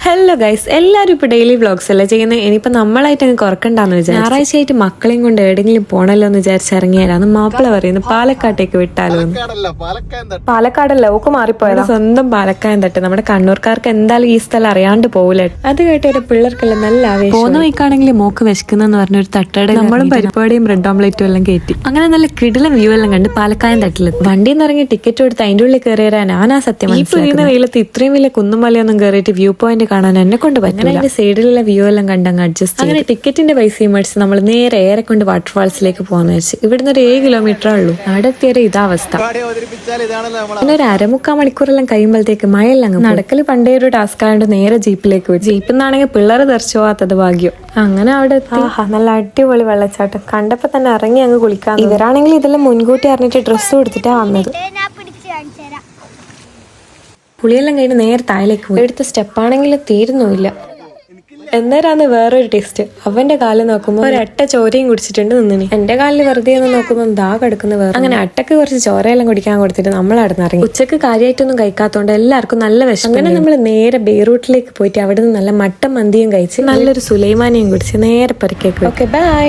Hello guys, എല്ലാരും ഇപ്പൊ daily vlogs അല്ലേ ചെയ്യുന്നത്. ഇനിയിപ്പോ നമ്മളായിട്ട് അങ്ങ് കുറക്കണ്ടെന്ന് വിചാരിച്ചു. ഞായറാഴ്ച ആയിട്ട് മക്കളെയും കൊണ്ട് എവിടെയെങ്കിലും പോണല്ലോ എന്ന് വിചാരിച്ച് ഇറങ്ങിയാലാണ് മാപ്പിള പറയുന്നത് പാലക്കാട്ടേക്ക് വിട്ടാലോ. പാലക്കാടല്ല, ഓക്ക് മാറിപ്പോയത് സ്വന്തം പാലക്കായം തട്ട്. നമ്മുടെ കണ്ണൂർക്കാർക്ക് എന്തായാലും ഈ സ്ഥലം അറിയാണ്ട് പോകില്ല. അത് കേട്ടൊരു പിള്ളേർക്കെല്ലാം നല്ല ആവേശം. പോകുന്ന വഴിക്കാണെങ്കിൽ മോക്ക് വിശക്കുന്നെന്ന് പറഞ്ഞൊരു തട്ടയുടെ നമ്മളും പരിപാടിയും ബ്രെഡ് ഓംലേറ്റും എല്ലാം കയറ്റി. അങ്ങനെ നല്ല കിടിലം വ്യൂ എല്ലാം കണ്ട് പാലക്കായം തട്ടില് വണ്ടിയിൽ നിന്ന് ഇറങ്ങി ടിക്കറ്റ് കൊടുത്ത് അതിന്റെ ഉള്ളിൽ കയറി വരാൻ ഞാനാ സത്യം. ഈ പുതിയ വെയിലത്ത് ഇത്രയും വലിയ കുന്നുമലയൊന്നും കയറിയിട്ട് വ്യൂ പോയിന്റ് കാണാൻ എന്നെ കൊണ്ട് പറ്റില്ല. അതിന്റെ സൈഡിലുള്ള വ്യൂ എല്ലാം കണ്ടങ്ങ് അഡ്ജസ്റ്റ്. അങ്ങനെ ടിക്കറ്റിന്റെ പൈസയും മേടിച്ച് നമ്മൾ നേരെ ഏറെക്കൊണ്ട് വാട്ടർഫാൾസിലേക്ക് പോകാന്ന് വെച്ച്. ഇവിടുന്ന് ഒരു 7 കിലോമീറ്റർ ഉള്ളൂ. അവിടെ എത്തിയൊരു ഇതാ അവസ്ഥ. പിന്നെ ഒരു 1/4 മണിക്കൂറെല്ലാം കഴിയുമ്പോഴത്തേക്ക് മഴയെല്ലാം നടക്കല് പണ്ടേ ഒരു ടാസ്ക് ആയതുകൊണ്ട് നേരെ ജീപ്പിലേക്ക് പോയി. ജീപ്പിൽ നിന്നാണെങ്കിൽ പിള്ളേർ തെറിച്ചു പോകാത്തത് ഭാഗ്യം. അങ്ങനെ അവിടെ എത്തി. നല്ല അടിപൊളി വെള്ളച്ചാട്ടം കണ്ടപ്പോ തന്നെ ഇറങ്ങി അങ്ങ് കുളിക്കാൻ. ഇവരാണെങ്കിൽ ഇതെല്ലാം മുൻകൂട്ടി അറിഞ്ഞിട്ട് ഡ്രസ്സ് കൊടുത്തിട്ടാ വന്നത്. പുളിയെല്ലാം കഴിഞ്ഞ് നേരെ താഴേക്ക് പോയി. എടുത്ത സ്റ്റെപ്പാണെങ്കിൽ തീരുന്നുമില്ല. എന്നേരാന്ന് വേറൊരു ടെസ്റ്റ്. അവന്റെ കാല് നോക്കുമ്പോൾ ഒരട്ട ചോരയും കുടിച്ചിട്ടുണ്ട് നിന്നിനി. എന്റെ കാലിൽ വെറുതെ ഒന്ന് നോക്കുമ്പോൾ ദാ കിടക്കുന്ന വേറെ. അങ്ങനെ അട്ടക്ക് കുറച്ച് ചോരയെല്ലാം കുടിക്കാൻ കൊടുത്തിട്ട് നമ്മൾ അവിടെ നിന്ന് ഇറങ്ങി. ഉച്ചക്ക് കാര്യമായിട്ടൊന്നും കഴിക്കാത്തോണ്ട് എല്ലാവർക്കും നല്ല വിഷം. അങ്ങനെ നമ്മൾ നേരെ ബെയ്റൂട്ടിലേക്ക് പോയിട്ട് അവിടെ നിന്ന് നല്ല മട്ടൻ മന്തിയും കഴിച്ച് നല്ലൊരു സുലൈമാനിയും കുടിച്ച് നേരെ പുറക്കേക്ക്. Okay bye.